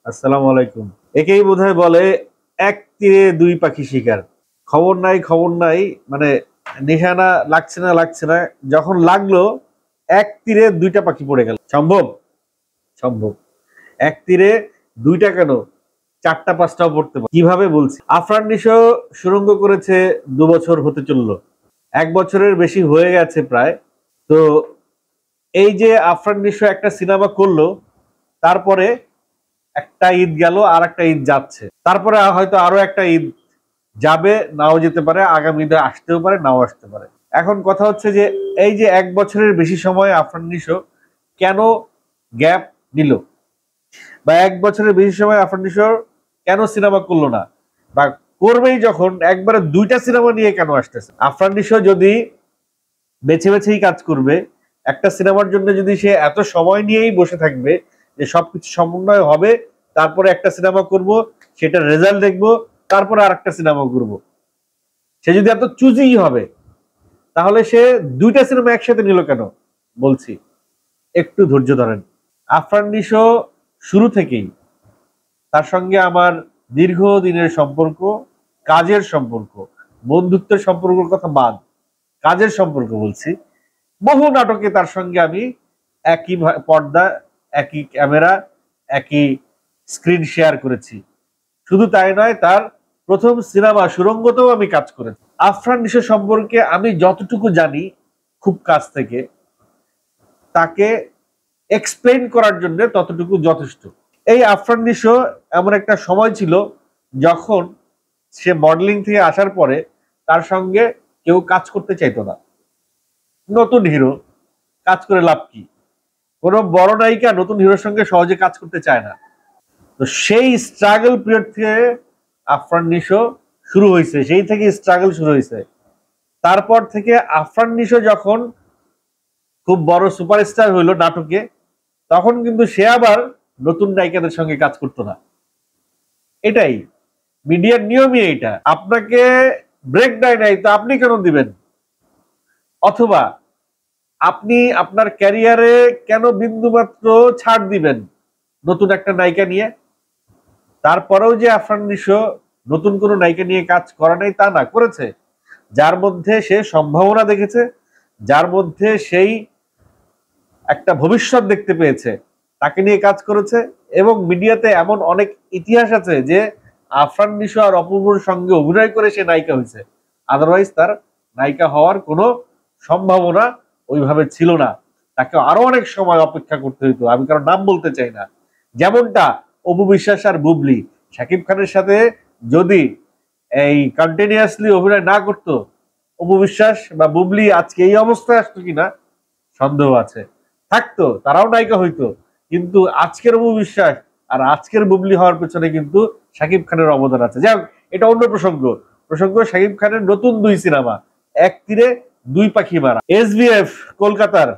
আসসালামু আলাইকুম। একেই বোধহয় বলে এক তীরে দুই পাখি শিকার। খবর নাই খবর নাই, মানে নিশানা লাগছে না, যখন লাগলো এক তীরে দুইটা পাখি পড়ে গেল। সম্ভব? সম্ভব। এক তীরে দুইটা কেন, চারটা পাঁচটাও পড়তে পারে। কিভাবে বলছি, আফরান নিশো সুড়ঙ্গ করেছে 2 বছর হতে চললো, 1 বছরের বেশি হয়ে গেছে প্রায়। তো এই যে আফরান নিশো একটা সিনেমা করলো, তারপরে একটা ঈদ গেল আর একটা ঈদ যাচ্ছে, তারপরে হয়তো আরো একটা ঈদ যাবে, নাও যেতে পারে, আগামী ঈদে আসতেও পারে, নাও আসতে পারে। এখন কথা হচ্ছে যে এই যে 1 বছরের বেশি সময় আফরান নিশো কেন গ্যাপ নিল, বা 1 বছরের বেশি সময় আফরান নিশো কেন সিনেমা করলো না, বা করবেই যখন একবারে দুইটা সিনেমা নিয়ে কেন আসতেছে। আফরান নিশো যদি বেছে বেছেই কাজ করবে, একটা সিনেমার জন্য যদি সে এত সময় নিয়েই বসে থাকবে যে সবকিছু সমন্বয় হবে, তারপরে একটা সিনেমা করব, সেটা রেজাল্ট দেখবো, তারপরে আর একটা সিনেমা করব, সে যদি এত চুজি হবে, তাহলে সে দুইটা সিনেমা একসাথে নিল কেন? বলছি, একটু ধৈর্য ধরেন। আফরান নিশো শুরু থেকেই, তার সঙ্গে আমার দীর্ঘদিনের সম্পর্ক, কাজের সম্পর্ক, বন্ধুত্বের সম্পর্কের কথা বাদ, কাজের সম্পর্ক বলছি। বহু নাটকে তার সঙ্গে আমি একই পর্দা, একই ক্যামেরা, একই স্ক্রিন শেয়ার করেছি। শুধু তাই নয়, তার প্রথম সিনেমা সুড়ঙ্গতেও আমি কাজ করেছি। আফরান নিশো সম্পর্কে আমি যতটুকু জানি খুব কাছ থেকে, তাকে এক্সপ্লেইন করার জন্য ততটুকু যথেষ্ট। এই আফরান নিশো এমন একটা সময় ছিল যখন সে মডেলিং থেকে আসার পরে তার সঙ্গে কেউ কাজ করতে চাইতো না। নতুন হিরো, কাজ করে লাভ কি? কোনো বড় নায়িকা নতুন হিরোর সঙ্গে সহজে কাজ করতে চায় না। তো সেই স্ট্রাগল পিরিয়ড থেকে আফরান নিশো শুরু হয়েছে, সেই থেকে স্ট্রাগল শুরু হয়েছে। তারপর থেকে আফরান নিশো যখন খুব বড় সুপারস্টার হইলো নাটকে, তখন কিন্তু সে আবার নতুন নায়িকাদের সঙ্গে কাজ করতো না। এটাই মিডিয়ার নিয়মই, এইটা। আপনাকে ব্রেক দেয় নাই তো আপনি কেন দিবেন? অথবা আপনি আপনার ক্যারিয়ারে কেন বিন্দুমাত্র ছাড় দিবেন নতুন একটা নায়িকা নিয়ে? তারপরেও যে আফরান নিশো নতুন কোনো নায়িকা নিয়ে কাজ করা নাই তা না, করেছে। যার মধ্যে সে সম্ভাবনা দেখেছে, যার মধ্যে সেই একটা ভবিষ্যৎ দেখতে পেয়েছে, তাকে নিয়ে কাজ করেছে। এবং মিডিয়াতে এমন অনেক ইতিহাস আছে যে আফরান নিশো আর অপূর্বর সঙ্গে অভিনয় করে সে নায়িকা হয়েছে, আদারওয়াইজ তার নায়িকা হওয়ার কোনো সম্ভাবনা ওইভাবে ছিল না। তাকে আরো অনেক সময় অপেক্ষা করতে হইতো, আমি কারো নাম বলতে চাই না। যেমনটা অপু বিশ্বাস আর বুবলি, শাকিব খানের সাথে যদি এই কন্টিনিউয়াসলি অভিনয় না করতো, অপু বিশ্বাস বা বুবলি আজকে এই অবস্থায় আসতো কিনা সন্দেহ আছে। থাকতো, তারাও নায়িকা হইতো, কিন্তু আজকের অপু বিশ্বাস আর আজকের বুবলি হওয়ার পেছনে কিন্তু শাকিব খানের অবদান আছে। যাই হোক, এটা অন্য প্রসঙ্গ। শাকিব খানের নতুন 2 সিনেমা, এক তীরে দুই পাখি মারা। এসবিএফ কলকাতার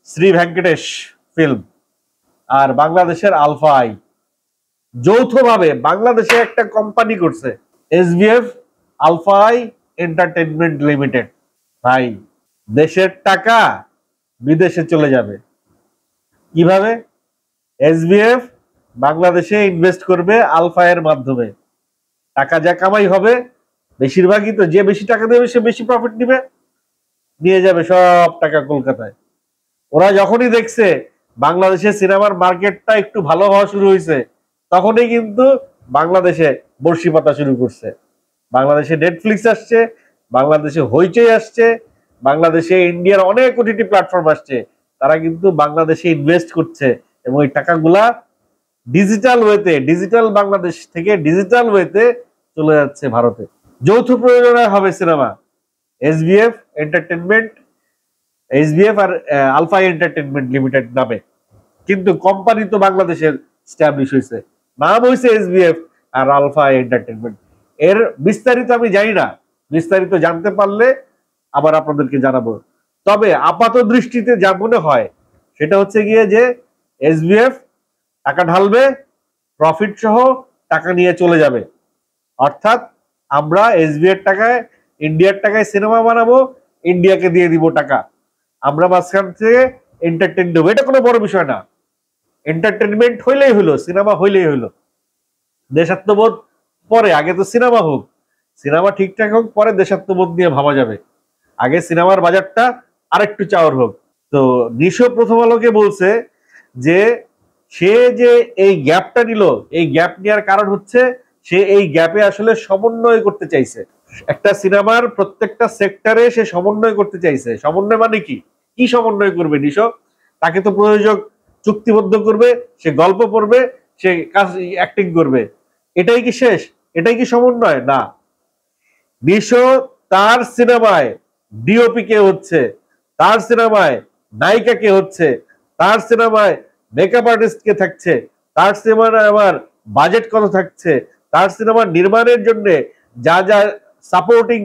শ্রী ভেঙ্কটেশ ফিল্ম আর বাংলাদেশের আলফা আই যৌথভাবে বাংলাদেশে একটা কোম্পানি করছে, SBF alpha I entertainment limited. ভাই, দেশের টাকা বিদেশে চলে যাবে কিভাবে? এসবিএফ বাংলাদেশে ইনভেস্ট করবে আলফা এর মাধ্যমে। টাকা যা কামাই হবে, বেশিরভাগই তো যে বেশি টাকা দেবে সে বেশি প্রফিট নিবে, নিয়ে যাবে সব টাকা কলকাতায়। ওরা যখনই দেখছে বাংলাদেশে সিনেমার মার্কেটটা একটু ভালো হওয়া শুরু হয়েছে, তখনই কিন্তু বাংলাদেশে বর্ষি পাতা শুরু করছে। বাংলাদেশে নেটফ্লিক্স আসছে, বাংলাদেশে হইচই আসছে, বাংলাদেশে ইন্ডিয়ার অনেক ওটিটি প্ল্যাটফর্ম আসছে। তারা কিন্তু বাংলাদেশে ইনভেস্ট করছে এবং এই টাকাগুলা ডিজিটাল ওয়েতে, ডিজিটাল বাংলাদেশ থেকে ডিজিটাল ওয়েতে চলে যাচ্ছে ভারতে। যৌথ প্রযোজনায় হবে সিনেমা, এসবিএফ এন্টারটেনমেন্ট, এসবিএফ আর আলফা এন্টারটেনমেন্ট লিমিটেড নামে, কিন্তু কোম্পানি তো বাংলাদেশের স্ট্যাবলিশ হয়েছে, নাম হয়েছে এসবিএফ আর আলফা এন্টারটেনমেন্ট। এর বিস্তারিত আমি জানি না, বিস্তারিত জানতে পারলে আবার আপনাদেরকে জানাবো। তবে আপাত দৃষ্টিতে যা মনে হয় সেটা হচ্ছে গিয়ে যে এসবিএফ টাকা ঢালবে, প্রফিট সহ টাকা নিয়ে চলে যাবে। অর্থাৎ আমরা এসবিএফ টাকায়, ইন্ডিয়ার টাকায় সিনেমা বানাবো, ইন্ডিয়াকে দিয়ে দিব টাকা, আমরা মাঝখান থেকে এন্টারটেইন দেবো। এটা কোনো বড় বিষয় না, এন্টারটেনমেন্ট হইলেই হলো, সিনেমা হইলেই হলো। দেশাত্মবোধ পরে, আগে তো সিনেমা হোক, সিনেমা ঠিকঠাক হোক, পরে দেশাত্মবোধ নিয়ে ভাবা যাবে। আগে সিনেমার বাজারটা আরেকটু চাওয়ার হোক। তো নিশো প্রথম আলোকে বলছে যে সে যে এই গ্যাপটা নিল, এই গ্যাপ নেওয়ার কারণ হচ্ছে সে এই গ্যাপে আসলে সমন্বয় করতে চাইছে। একটা সিনেমার প্রত্যেকটা সেক্টরে সে সমন্বয় করতে চাইছে। সমন্বয় মানে কি, কি সমন্বয় করবে নিশো? তাকে তো প্রযোজক চুক্তিবদ্ধ করবে, সে গল্প পড়বে, সে কাজ অ্যাক্টিং করবে, এটাই কি শেষ? এটাই কি সমন্বয়? না। নিশো তার সিনেমায় ডিওপি কে হচ্ছে, তার সিনেমায় নায়িকা কে হচ্ছে, তার সিনেমায় মেকআপ আর্টিস্ট কে থাকছে, তার সিনেমায় আবার বাজেট কত থাকছে, তার সিনেমার নির্মাণের জন্য যা যা সাপোর্টিং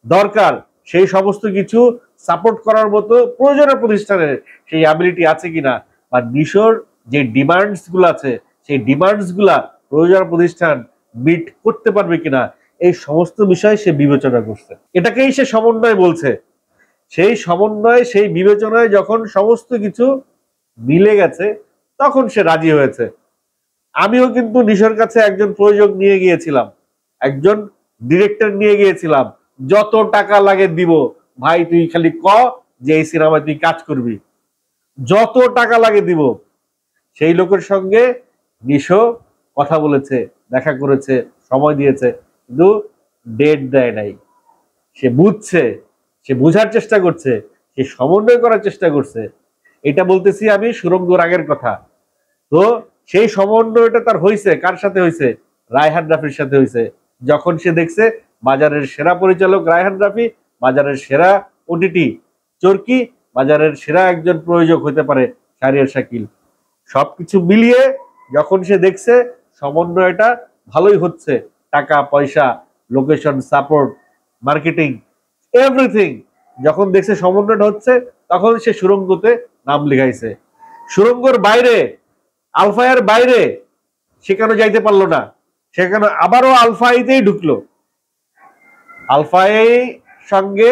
দরকার সেই সমস্ত কিছু সাপোর্ট করার মতো প্রয়োজনীয় প্রতিষ্ঠানের সেই অ্যাবিলিটি আছে কিনা, বা নিশোর যে ডিমান্ডস গুলো আছে সেই ডিমান্ডস গুলা প্রয়োজনীয় প্রতিষ্ঠান মিট করতে পারবে কিনা, এই সমস্ত বিষয় সে বিবেচনা করছে। এটাকেই সে সমন্বয় বলছে। সেই সমন্বয়, সেই বিবেচনায় যখন সমস্ত কিছু মিলে গেছে তখন সে রাজি হয়েছে। আমিও কিন্তু নিশোর কাছে একজন প্রযোজক নিয়ে গিয়েছিলাম, একজন ডিরেক্টর নিয়ে গিয়েছিলাম, যত টাকা লাগে দিব ভাই, তুই খালি ক যে এই সিনেমায় তুই কাজ করবি, যত টাকা লাগে দিব। সেই লোকের সঙ্গে নিশো কথা বলেছে, দেখা করেছে, সময় দিয়েছে, কিন্তু ডেট দেয় নাই। সে বুঝছে, সে বুঝার চেষ্টা করছে, সে সমন্বয় করার চেষ্টা করছে। এটা বলতেছি আমি সুরঙ্গ রাগের কথা। তো সেই সমন্বয়টা তার হয়েছে কার সাথে হয়েছে? রায়হান রাফির সাথে হয়েছে। যখন সে দেখছে বাজারের সেরা পরিচালক রায়হান রাফি, বাজারের সেরা ওটিটি চরকি, বাজারের সেরা একজন প্রযোজক হতে পারে শাহরিয়ার শাকিল, সবকিছু মিলিয়ে যখন সে দেখছে সমন্বয়টা ভালোই হচ্ছে, টাকা পয়সা, লোকেশন, সাপোর্ট, মার্কেটিং, এভরিথিং যখন দেখছে সমন্বয়টা হচ্ছে, তখন সে সুরঙ্গতে নাম লিখাইছে। সুরঙ্গর বাইরে, আলফায়ের বাইরে সেখানে যাইতে পারলো না, সেখানে আবারও আলফাইতেই ঢুকলো। আলফাই সঙ্গে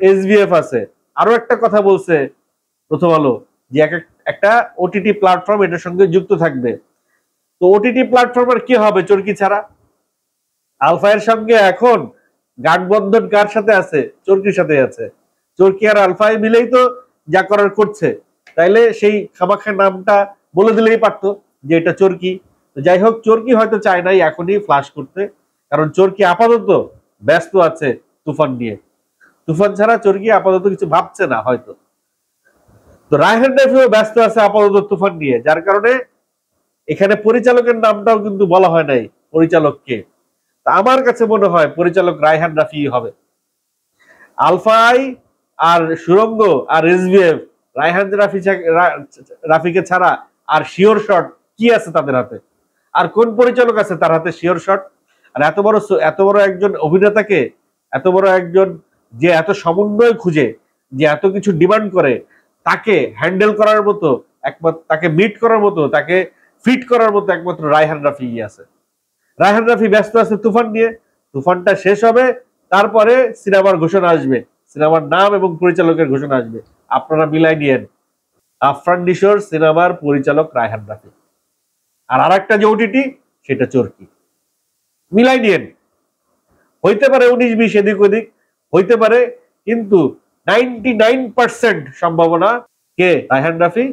এসবিএফ আছে। আরো একটা কথা বলছে প্রথম আলো, যে একটা ওটিটি প্ল্যাটফর্ম এটার সঙ্গে যুক্ত থাকবে। তো ওটিটি প্ল্যাটফর্মের কি হবে চরকি ছাড়া? আলফায়ের সঙ্গে এখন গাঠবন্ধন কার সাথে আছে? চরকির সাথে আছে। চরকি আর আলফাই মিলেই তো যা করার করছে, তাইলে সেই খামাখা নামটা বলে দিলেই পারতো যে এটা চরকি। যাই হোক, চরকি হয়তো চায় নাই এখনই ফ্লাশ করতে, কারণ চরকি আপাতত ব্যস্ত আছে তুফান নিয়ে। তুফান ছাড়া চরকি আপাতত কিছু ভাবছে না হয়তো। তো রায়হান রাফিও ব্যস্ত আছে আপাতত তুফান নিয়ে, যার কারণে এখানে পরিচালকের নামটাও কিন্তু বলা হয় নাই পরিচালককে। আমার কাছে মনে হয় পরিচালক রায়হান রাফি হবে। আলফাই আর সুরঙ্গ আর এসবিএফ রায়হান রাফিকে ছাড়া আর শিওর শট কি আছে তাদের হাতে? আর কোন পরিচালক আছে তার হাতে শিওর শট? আর এত বড় একজন অভিনেতাকে, এত বড় একজন যে এত সমন্বয় খুঁজে, যে এত কিছু ডিমান্ড করে, তাকে হ্যান্ডেল করার মতো একমাত্র, তাকে মিট করার মতো, তাকে ফিট করার মতো একমাত্র রায়হান রাফি আছে। রায়হান রাফি ব্যস্ত আছে তুফান নিয়ে। তুফানটা শেষ হবে, তারপরে সিনেমার ঘোষণা আসবে, সিনেমার নাম এবং পরিচালকের ঘোষণা আসবে। আপনারা মিলাই নিয়েন, আফরান নিশোর সিনেমার পরিচালক রায়হান রাফি, আর আরেকটা যে ওটিটি সেটা চরকি। মিলাই নিয়েন। হইতে পারে 19-20 এদিক ওদিক হইতে পারে, কিন্তু 99% সম্ভাবনা কে? রায়হান রাফি,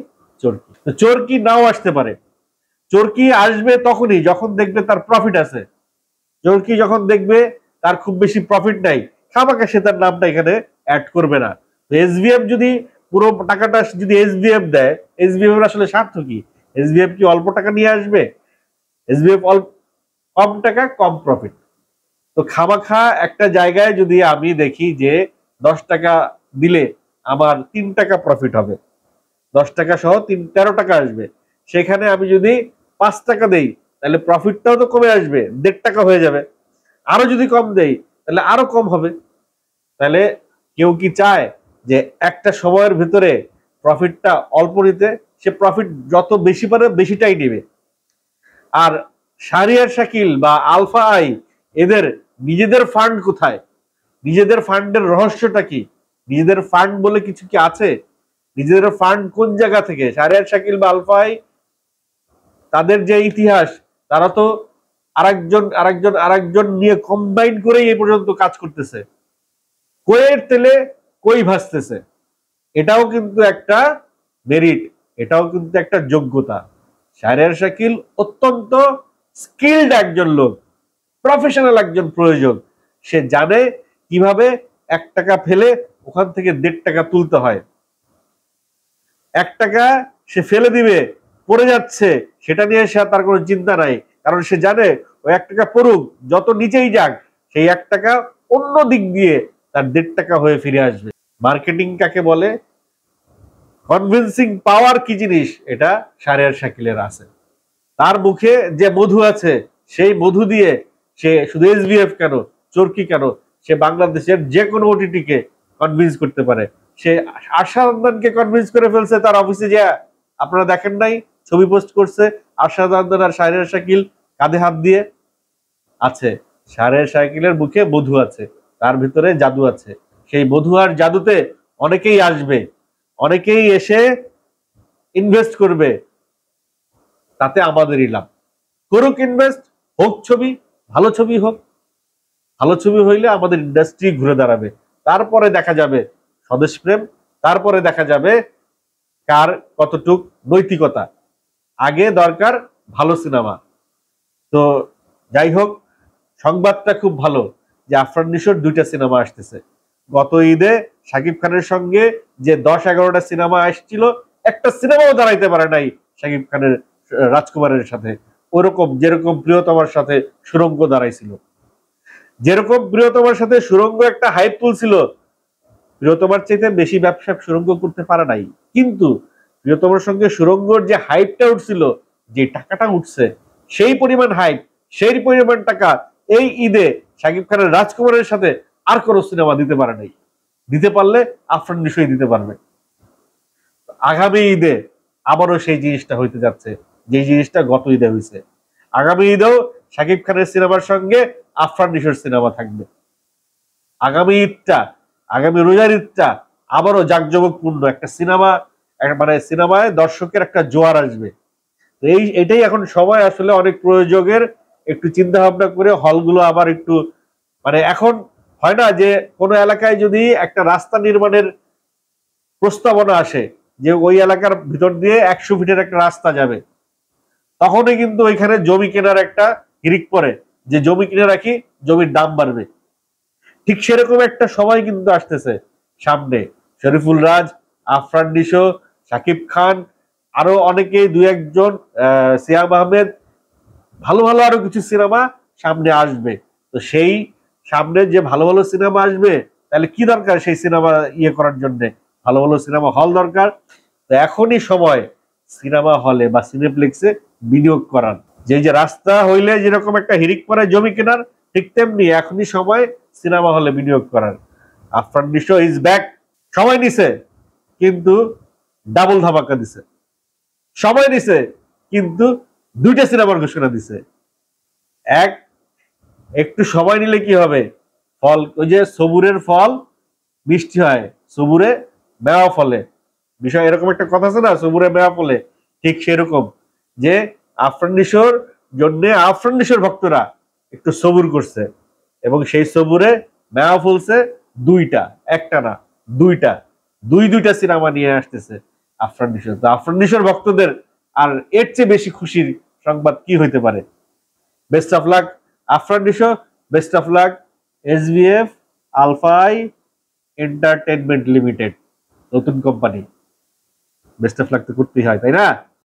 চরকি। চরকি নাও আসতে পারে। চরকি আসবে তখনই যখন দেখবে তার প্রফিট আছে। চরকি যখন দেখবে তার খুব বেশি প্রফিট নাই, খামাখা সে তার নামটা এখানে অ্যাড করবে না। এসবিএফ যদি পুরো টাকাটা যদি এসবিএফ দেয়, এসবিএফ এর আসলে স্বার্থ কি? এসবিএফ কি অল্প টাকা নিয়ে আসবে? এসবিএফ কম টাকা কম প্রফিট। তো খামাখা একটা জায়গায় যদি আমি দেখি যে 10 টাকা দিলে আমার 3 টাকা প্রফিট হবে, 10 টাকা সহ 13 টাকা আসবে, সেখানে আমি যদি 5 টাকা দেই তাহলে প্রফিটটাও তো কমে আসবে, 1.5 টাকা হয়ে যাবে। আরো যদি কম দেই তাহলে আরো কম হবে। তাহলে কেউ কি চায় যে একটা সময়ের ভিতরে প্রফিটটা অল্প নিতে? সে প্রফিট যত বেশি পারে বেশিটাই নেবে। আর শাহরিয়ার শাকিল বা আলফা আই এদের নিজেদের ফান্ড কোথায়? নিজেদের ফান্ডের রহস্যটা কি? নিজেদের ফান্ড বলে কিছু কি আছে? নিজেদের ফান্ড কোন জায়গা থেকে? শাহরিয়ার শাকিল বা আলফা আই তাদের যে ইতিহাস, তারা তো আরেকজন নিয়ে কম্বাইন করেই এই পর্যন্ত কাজ করতেছে। কইয়ের তেলে কই ভাসতেছে, এটাও কিন্তু একটা মেরিট, এটাও কিন্তু একটা যোগ্যতা। শাহরিয়ার শাকিল অত্যন্ত স্কিলড একজন লোক, প্রফেশনাল একজন প্রয়োজন। সে জানে কিভাবে 1 টাকা ফেলে ওখান থেকে 1.5 টাকা তুলতে হয়। 1 টাকা সে ফেলে দিবে, পড়ে যাচ্ছে, সেটা নিয়ে সে তার কোনো চিন্তা নাই, কারণ সে জানে ওই 1 টাকা পড়ুক, যত নিচেই যাক, সেই 1 টাকা অন্য দিক দিয়ে তার 1.5 টাকা হয়ে ফিরে আসবে। মার্কেটিং কাকে বলে, কনভিন্সিং পাওয়ার কি জিনিস, এটা শাহরিয়ার শাকিলের আছে। তার মুখে যে মধু আছে, সেই মধু দিয়ে সে শুধু এসবিএফ কেন, চরকি কেন, সে বাংলাদেশের যে কোনো ওটিটিকে কনভিন্স করতে পারে। সে আশাদকে কনভিন্স করে ফেলছে তার অফিসে, যে আপনারা দেখেন নাই, ছবি পোস্ট করছে আশাদ আর শাহরিয়ার শাকিল কাঁধে হাত দিয়ে আছে। শাহরিয়ার শাকিলের মুখে মধু আছে, তার ভিতরে জাদু আছে। সেই মধু আর জাদুতে অনেকেই আসবে, অনেকেই এসে ইনভেস্ট করবে, তাতে আমাদেরই লাভ। করুক ইনভেস্ট, হোক ছবি, ভালো ছবি হোক, ভালো ছবি হইলে আমাদের ইন্ডাস্ট্রি ঘুরে দাঁড়াবে। তারপরে দেখা যাবে স্বদেশ প্রেম, তারপরে দেখা যাবে কার কতটুক নৈতিকতা। আগে দরকার ভালো সিনেমা। তো যাই হোক, সংবাদটা খুব ভালো যে আফরান নিশোর 2টা সিনেমা আসতেছে। গত ঈদে শাকিব খানের সঙ্গে যে 10-11টা সিনেমা আসছিল, একটা সিনেমাও দাঁড়াইতে পারে নাই শাকিব খানের রাজকুমারের সাথে। ওরকম যেরকম প্রিয়তমার সাথে সুরঙ্গ দাঁড়াইছিল, যেরকম প্রিয়তমার সাথে সুরঙ্গ একটা হাইপ তুলছিল, প্রিয়তমার চাইতে বেশি ব্যবসা সুরঙ্গ করতে পারে নাই। কিন্তু প্রিয়তমার সঙ্গে সুরঙ্গর যে হাইপটা উঠছিল, যে টাকাটা উঠছে, সেই পরিমাণ হাইপ, সেই পরিমাণ টাকা এই ঈদে শাকিব খানের রাজকুমারের সাথে আর কোনো সিনেমা দিতে পারে নাই। দিতে পারলে আফরান নিশোই দিতে পারবে। আগামী ঈদে আবারও সেই জিনিসটা হইতে যাচ্ছে, যে জিনিসটা গত ঈদে হয়েছে। আগামী ঈদেও শাকিব খানের সিনেমার সঙ্গে আফরান নিশোর সিনেমা থাকবে। আগামী ঈদটা, আগামী রোজার ঈদটা আবারও জাঁকজমকপূর্ণ একটা সিনেমা, মানে সিনেমায় দর্শকের একটা জোয়ার আসবে। এটাই এখন সময় আসলে অনেক প্রযোজকের একটু চিন্তা ভাবনা করে হলগুলো আবার একটু, মানে এখন হয় না যে কোনো এলাকায় যদি একটা রাস্তা নির্মাণের প্রস্তাবনা আসে যে ওই এলাকার ভিতর দিয়ে 100 ফিটের একটা রাস্তা যাবে, তখনই কিন্তু ওইখানে জমি কেনার একটা হিড়িক পড়ে, যে জমি কিনে রাখি, জমির দাম বাড়বে। ঠিক সেরকম একটা সময় কিন্তু আসতেছে সামনে। শরীফুল রাজ, আফরান নিশো, শাকিব খান, আরো অনেকেই, 2-1 জন, সিয়াম আহমেদ, ভালো ভালো আরো কিছু সিনেমা সামনে আসবে। তো সেই সামনে যে ভালো ভালো সিনেমা আসবে, তাহলে কি দরকার সেই সিনেমা ইয়ে করার জন্য? ভালো ভালো সিনেমা হল দরকার। তো এখনই সময় সিনেমা হলে বা সিনেপ্লেক্সে বিনিয়োগ করার। যে রাস্তা হইলে যেরকম একটা হিড়িক পরে জমি কেনার, ঠিক তেমনি এখনই সময় সিনেমা হলে বিনিয়োগ করার। Afran Nisho is back. সময় নিছে কিন্তু ডাবল ধামাকা দিছে, সময় নিছে কিন্তু 2টা সিনেমার ঘোষণা দিছে। একটু সময় নিলে কি হবে, ফল, ওই যে সবুরের ফল মিষ্টি হয়, সবুরে মেওয়া ফলে, বিষয় এরকম একটা কথা আছে না, সবুরে মেওয়া ফলে। ঠিক সেরকম যে আফরান নিশোর জন্য আফরান নিশোর ভক্তরা একটু সবুর করছে, এবং সেই সবুরে মেওয়া ফুলছে। 2টা, একটা না, 2টা, দুইটা সিনেমা নিয়ে আসতেছে আফরান নিশো। তো আফরান নিশোর ভক্তদের আর এর চেয়ে বেশি খুশির সংবাদ কি হইতে পারে? Best of luck Afran Nisho, best of luck SBF আলফাই এন্টারটেনমেন্ট লিমিটেড, নতুন কোম্পানি। বেস্ট অফ লাক তো করতেই হয়, তাই না?